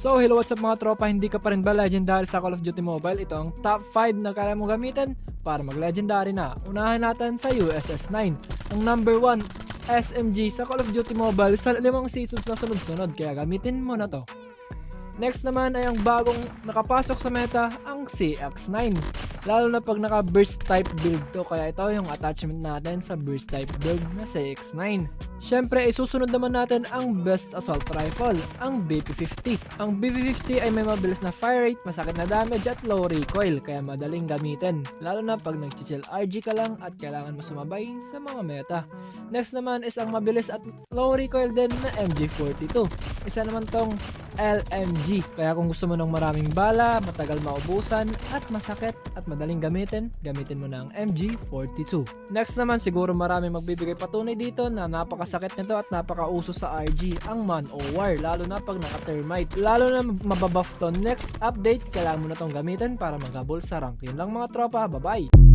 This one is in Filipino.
So hello, what's up mga tropa, hindi ka pa rin ba legendary sa Call of Duty Mobile? Ito ang top 5 na kaya mo gamitin para mag legendary na. Unahin natin sa USS-9, ang number 1 SMG sa Call of Duty Mobile sa 5 seasons na sunod-sunod, kaya gamitin mo na to. Next naman ay ang bagong nakapasok sa meta, ang CX-9. Lalo na pag naka burst type build to, kaya ito yung attachment natin sa burst type build na CX-9. Syempre, isusunod naman natin ang best assault rifle, ang BP-50. Ang BP-50 ay may mabilis na fire rate, masakit na damage at low recoil, kaya madaling gamitin. Lalo na pag nag-chill RG ka lang at kailangan mo sumabay sa mga meta. Next naman is ang mabilis at low recoil din na MG42. Isa naman tong LMG, kaya kung gusto mo ng maraming bala, matagal maubusan at masakit at madaling gamitin mo na ang MG42. Next naman, siguro marami magbibigay patunay dito na napakasakit nito at napakauso sa RG, ang Man-O-War, lalo na pag naka-thermite. Lalo na mababuff to next update, kailangan mo na tong gamitin para maghabol sa rank. Yun lang mga tropa, bye bye!